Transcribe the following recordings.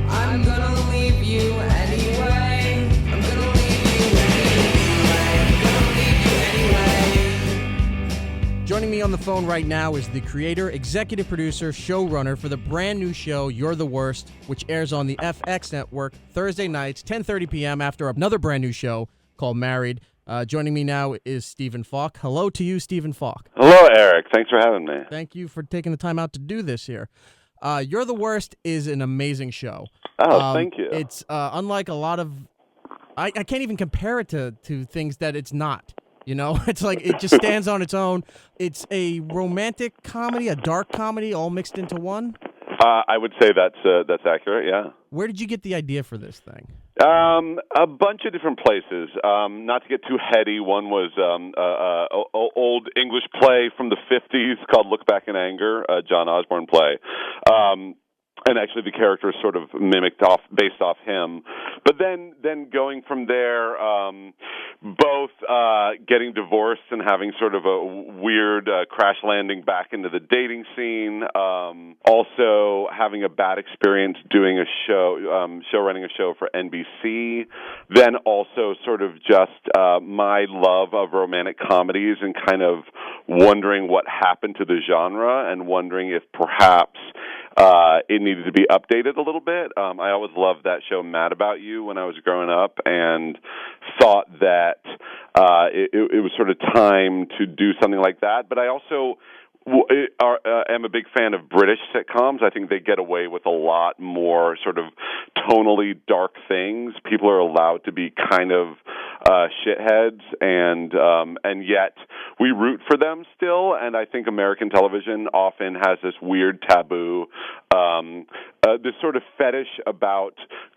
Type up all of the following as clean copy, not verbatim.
I'm gonna leave you anyway. I'm gonna leave you anyway. I'm gonna leave you anyway. Joining me on the phone right now is the creator, executive producer, showrunner for the brand new show You're the Worst, which airs on the FX network Thursday nights, 10:30 p.m. after another brand new show called Married. Joining me now is Stephen Falk. Hello to you, Stephen Falk. Hello, Erik. Thanks for having me. Thank you for taking the time out to do this here. You're the Worst is an amazing show. Oh, thank you. It's unlike a lot of... I can't even compare it to things that it's not. You know, it's like it just stands on its own. It's a romantic comedy, a dark comedy, all mixed into one. I would say that's accurate. Yeah. Where did you get the idea for this thing? A bunch of different places. Not to get too heady, one was old English play from the 50s called Look Back in Anger, a John Osborne play. And actually the character is sort of based off him. But then going from there, both getting divorced and having sort of a weird crash landing back into the dating scene, also having a bad experience doing a show running a show for NBC, then also sort of just my love of romantic comedies and kind of wondering what happened to the genre and wondering if perhaps it needed to be updated a little bit. I always loved that show Mad About You when I was growing up and thought that it was sort of time to do something like that. But I also am a big fan of British sitcoms. I think they get away with a lot more sort of tonally dark things. People are allowed to be kind of shitheads, and yet we root for them still. And I think American television often has this weird taboo, this sort of fetish about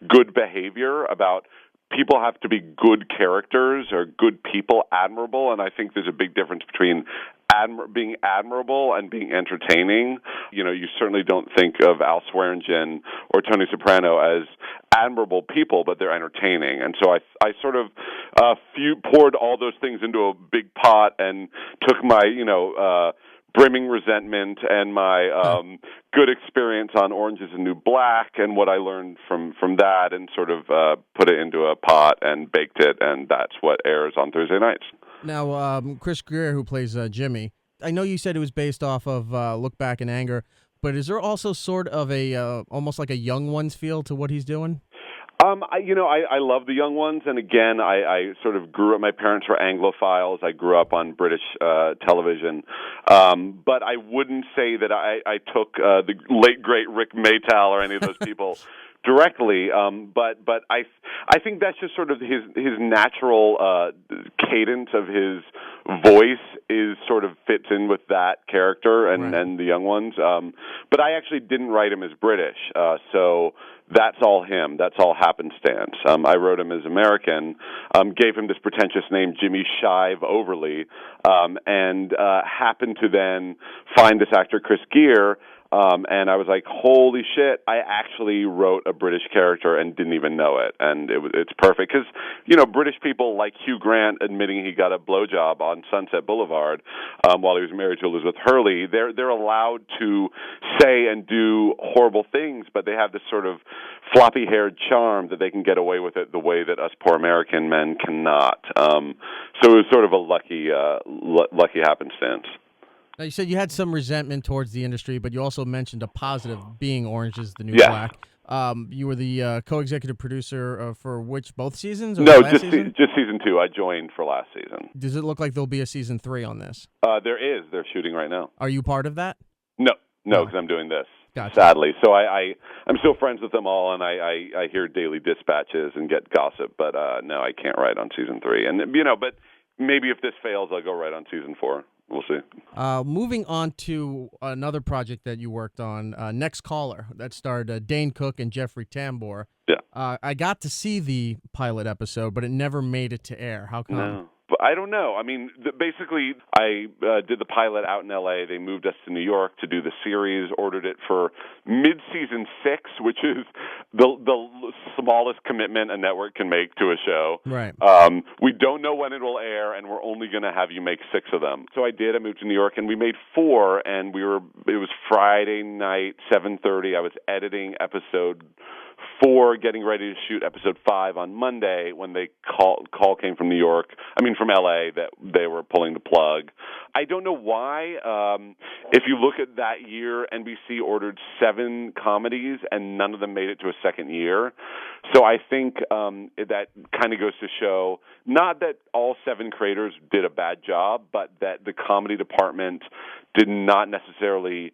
good behavior, about people have to be good characters or good people, admirable, and I think there's a big difference between being admirable and being entertaining. You know, you certainly don't think of Al Swearingen or Tony Soprano as admirable people, but they're entertaining. And so I sort of poured all those things into a big pot and took my, brimming resentment and my good experience on Orange is the New Black and what I learned from that and sort of put it into a pot and baked it, and that's what airs on Thursday nights. Now, Chris Greer, who plays Jimmy, I know you said it was based off of Look Back in Anger, but is there also sort of a almost like a Young Ones feel to what he's doing? I love the Young Ones, and again, I sort of grew up. My parents were Anglophiles. I grew up on British television, but I wouldn't say that I took the late great Rick Maytal or any of those people directly. But I think that's just sort of his natural cadence of his voice is sort of fits in with that character and the Young Ones. But I actually didn't write him as British, so that's all him. That's all happenstance. I wrote him as American, gave him this pretentious name, Jimmy Shive Overly, and happened to then find this actor, Chris Gere, and I was like, holy shit, I actually wrote a British character and didn't even know it. And it's perfect. Because, British people like Hugh Grant admitting he got a blowjob on Sunset Boulevard while he was married to Elizabeth Hurley, they're allowed to say and do horrible things, but they have this sort of floppy-haired charm that they can get away with it the way that us poor American men cannot. So it was sort of a lucky happenstance. Now, you said you had some resentment towards the industry, but you also mentioned a positive being Orange is the New Black. You were the co-executive producer for both seasons? Or No, just season 2. I joined for last season. Does it look like there'll be a season 3 on this? There is. They're shooting right now. Are you part of that? No, because I'm doing this. Gotcha. Sadly. So I'm still friends with them all, and I hear daily dispatches and get gossip, but no, I can't write on season 3. And, but maybe if this fails, I'll go right on season 4. We'll see. Moving on to another project that you worked on, Next Caller, that starred Dane Cook and Jeffrey Tambor. Yeah. I got to see the pilot episode, but it never made it to air. How come? No. I don't know. I mean, basically, I did the pilot out in L.A. They moved us to New York to do the series, ordered it for mid-season 6, which is the smallest commitment a network can make to a show. Right. We don't know when it will air, and we're only going to have you make 6 of them. So I did. I moved to New York, and we made 4, and it was Friday night, 7:30. I was editing episode 4, getting ready to shoot episode 5 on Monday when they call came from from LA, that they were pulling the plug. I don't know why. If you look at that year, NBC ordered 7 comedies and none of them made it to a second year. So I think that kind of goes to show not that all 7 creators did a bad job, but that the comedy department did not necessarily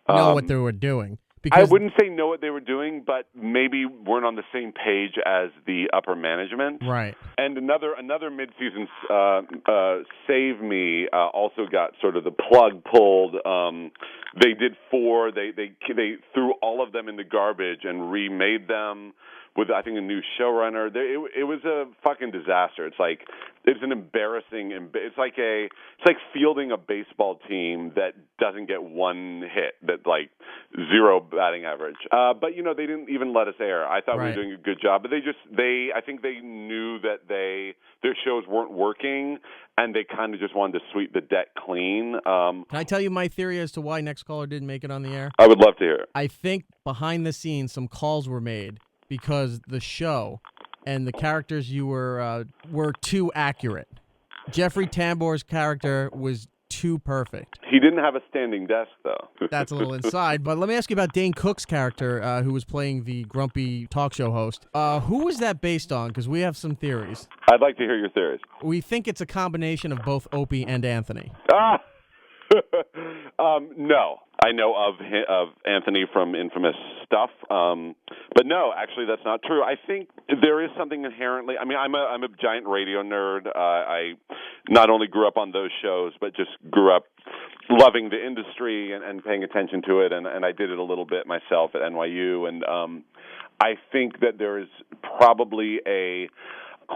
know what they were doing. I wouldn't say know what they were doing, but maybe weren't on the same page as the upper management. Right. And another mid-season Save Me also got sort of the plug pulled. They did 4. They threw all of them in the garbage and remade them with, I think, a new showrunner. It was a fucking disaster. It's an embarrassing. It's like fielding a baseball team that doesn't get one hit, that 0 batting average. But they didn't even let us air. I thought we were doing a good job, but I think they knew that their shows weren't working, and they kind of just wanted to sweep the deck clean. Can I tell you my theory as to why Next Caller didn't make it on the air? I would love to hear it. I think behind the scenes some calls were made because the show and the characters you were too accurate. Jeffrey Tambor's character was too perfect. He didn't have a standing desk, though. That's a little inside. But let me ask you about Dane Cook's character, who was playing the grumpy talk show host. Who was that based on? Because we have some theories. I'd like to hear your theories. We think it's a combination of both Opie and Anthony. No. I know of Anthony from Infamous stuff, but no, actually, that's not true. I think there is something inherently. I mean, I'm a giant radio nerd. I not only grew up on those shows, but just grew up loving the industry and paying attention to it, and I did it a little bit myself at NYU, and I think that there is probably a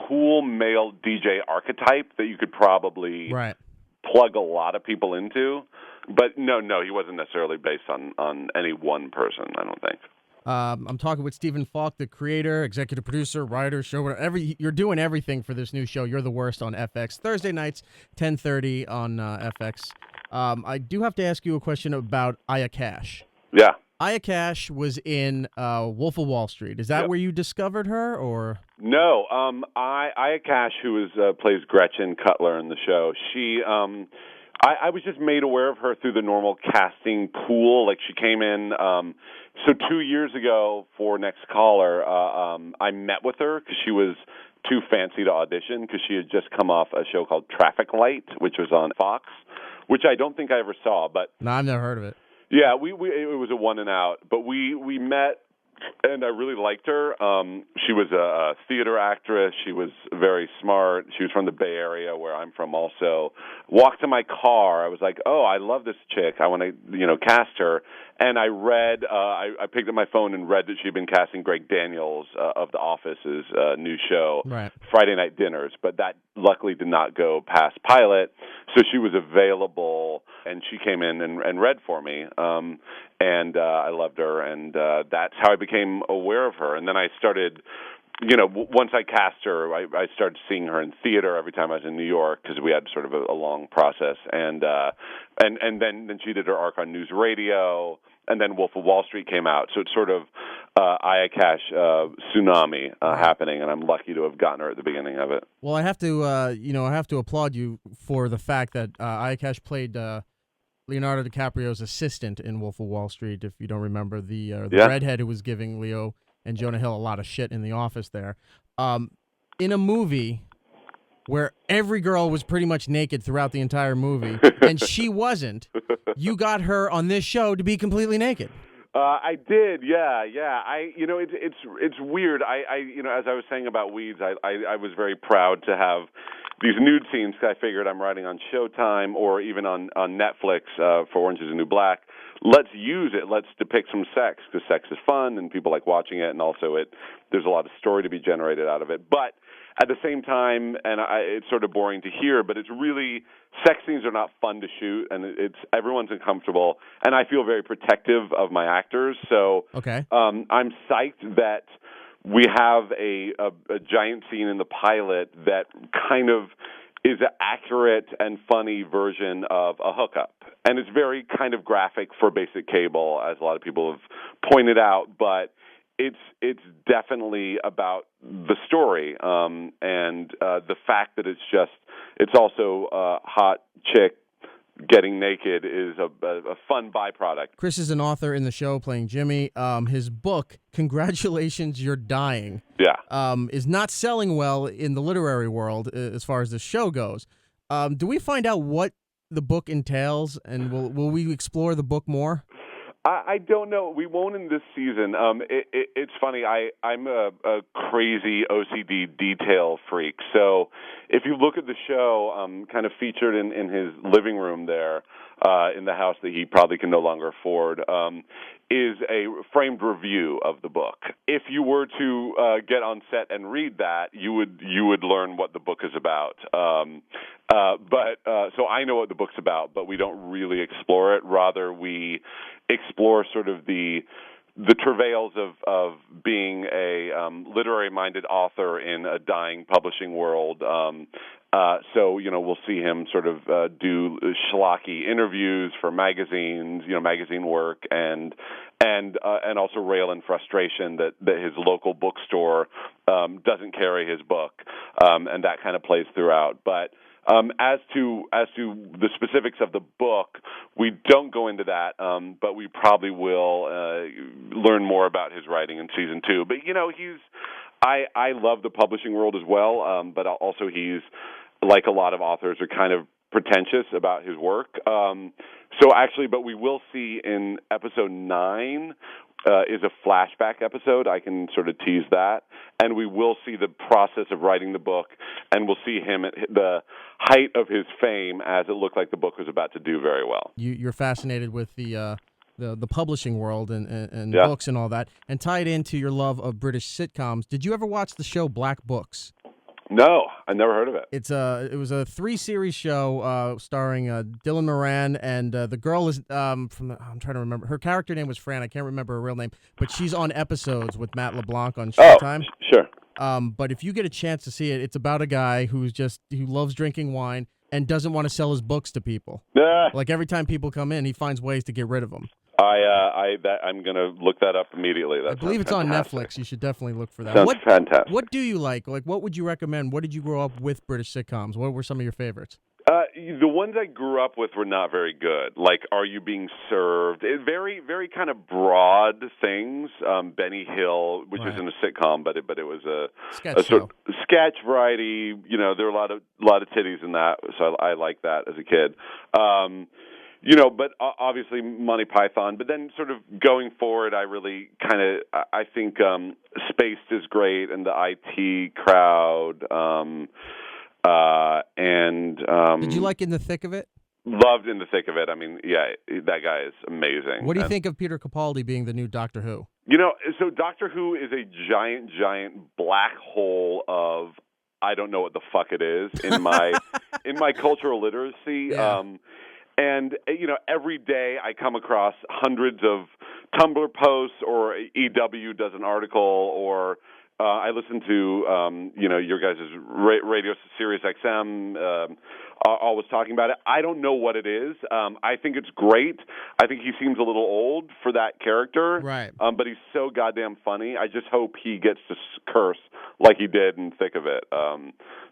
cool male DJ archetype that you could probably plug a lot of people into. But no, he wasn't necessarily based on any one person, I don't think. I'm talking with Stephen Falk, the creator, executive producer, writer, showrunner. You're doing everything for this new show, You're the Worst, on FX. Thursday nights, 10:30 on FX. I do have to ask you a question about Aya Cash. Yeah. Aya Cash was in Wolf of Wall Street. Is that where you discovered her, or? No. Aya Cash, who plays Gretchen Cutler in the show, she... I was just made aware of her through the normal casting pool. Like, she came in, so 2 years ago for Next Caller, I met with her because she was too fancy to audition, because she had just come off a show called Traffic Light, which was on Fox, which I don't think I ever saw. But no, I've never heard of it. Yeah, it was a one and out, but we met. And I really liked her. She was a theater actress. She was very smart. She was from the Bay Area, where I'm from also. Walked to my car. I was like, oh, I love this chick. I want to, cast her. And I read, I picked up my phone and read that she'd been casting Greg Daniels of The Office's new show, Friday Night Dinners. But that luckily did not go past pilot. So she was available, and she came in and read for me. And I loved her, and that's how I became aware of her. And then I started, once I cast her, I started seeing her in theater every time I was in New York, because we had sort of a long process. And then she did her arc on News Radio, and then Wolf of Wall Street came out. So it's sort of Aya Cash tsunami happening, and I'm lucky to have gotten her at the beginning of it. Well, I have to, applaud you for the fact that Aya Cash played Leonardo DiCaprio's assistant in Wolf of Wall Street, if you don't remember, the redhead who was giving Leo and Jonah Hill a lot of shit in the office there. In a movie where every girl was pretty much naked throughout the entire movie, and she wasn't, you got her on this show to be completely naked. I did, yeah. It's weird. As I was saying about Weeds, I was very proud to have these nude scenes, because I figured I'm writing on Showtime or even on Netflix for Orange is the New Black. Let's use it. Let's depict some sex, because sex is fun and people like watching it, and also there's a lot of story to be generated out of it. But at the same time, and it's sort of boring to hear, but it's really, sex scenes are not fun to shoot, and everyone's uncomfortable, and I feel very protective of my actors. So Okay. I'm psyched that we have a giant scene in the pilot that kind of is an accurate and funny version of a hookup. And it's very kind of graphic for basic cable, as a lot of people have pointed out, but it's definitely about the story and the fact that it's also a hot chick getting naked is a fun byproduct. Chris is an author in the show playing Jimmy. His book, Congratulations, You're Dying, is not selling well in the literary world as far as the show goes. Do we find out what the book entails, and will we explore the book more? I don't know. We won't in this season. It's funny. I'm a crazy OCD detail freak. So if you look at the show, kind of featured in his living room there in the house that he probably can no longer afford, is a framed review of the book. If you were to get on set and read that, you would learn what the book is about. So I know what the book's about, but we don't really explore it. Rather, we explore sort of the travails of being a literary-minded author in a dying publishing world. So we'll see him sort of do schlocky interviews for magazines, magazine work, and also rail in frustration that his local bookstore doesn't carry his book, and that kind of plays throughout. But as to the specifics of the book, we don't go into that, but we probably will learn more about his writing in season 2. But I love the publishing world as well, but also he's, like a lot of authors, are kind of pretentious about his work. But we will see in episode 9 is a flashback episode. I can sort of tease that. And we will see the process of writing the book, and we'll see him at the height of his fame, as it looked like the book was about to do very well. You're fascinated with the publishing world and books and all that, and tied into your love of British sitcoms. Did you ever watch the show Black Books? No, I never heard of it. It was a 3-series show starring Dylan Moran, and the girl is I'm trying to remember, her character name was Fran. I can't remember her real name, but she's on episodes with Matt LeBlanc on Showtime. Oh, sure. But if you get a chance to see it, it's about a guy who loves drinking wine and doesn't want to sell his books to people. Like every time people come in, he finds ways to get rid of them. I'm going to look that up immediately. I believe it's fantastic. on Netflix. You should definitely look for that. Sounds fantastic. What do you like? Like, what would you recommend? What did you grow up with British sitcoms? What were some of your favorites? The ones I grew up with were not very good. Like, Are You Being Served? Very, very kind of broad things. Benny Hill, which isn't a sitcom, but it was a sort of sketch variety. There were a lot of titties in that, so I liked that as a kid. But obviously Monty Python. But then sort of going forward, I really I think Spaced is great, and the IT Crowd. Did you like In the Thick of It? Loved In the Thick of It. I mean, yeah, that guy is amazing. What do you think of Peter Capaldi being the new Doctor Who? So Doctor Who is a giant black hole of I don't know what the fuck it is in my in my cultural literacy. Yeah. And, every day I come across hundreds of Tumblr posts, or EW does an article, or I listen to, your guys' radio, Sirius XM, always talking about it. I don't know what it is. I think it's great. I think he seems a little old for that character. Right. But he's so goddamn funny. I just hope he gets to curse like he did in Thick of It,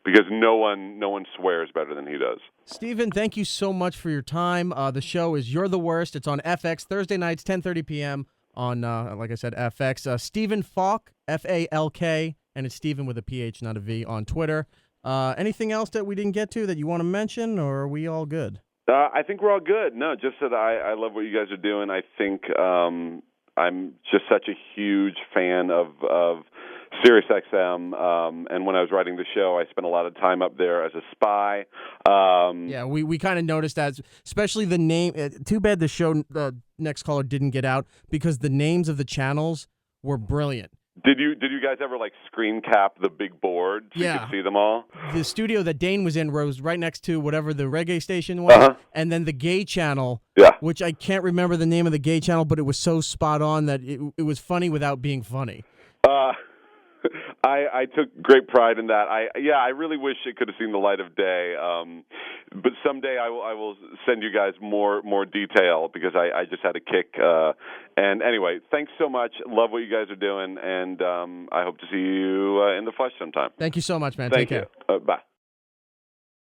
because no one swears better than he does. Stephen, thank you so much for your time. The show is You're the Worst. It's on FX Thursday nights, 10:30 p.m. on, like I said, FX. Stephen Falk, Falk, and it's Stephen with a PH, not a V, on Twitter. Anything else that we didn't get to that you want to mention, or are we all good? I think we're all good. No, just that I love what you guys are doing. I think I'm just such a huge fan of Sirius XM, and when I was writing the show, I spent a lot of time up there as a spy. Yeah, we kind of noticed that, especially the name. Too bad the show Next Caller didn't get out, because the names of the channels were brilliant. Did you guys ever like screen cap the big board so you could see them all? The studio that Dane was in was right next to whatever the reggae station was, and then the gay channel, which I can't remember the name of the gay channel, but it was so spot on that it was funny without being funny. I took great pride in that. I really wish it could have seen the light of day. But someday I will send you guys more detail because I just had a kick. And anyway, thanks so much. Love what you guys are doing, and I hope to see you in the flesh sometime. Thank you so much, man. Thank Take you. care. Bye.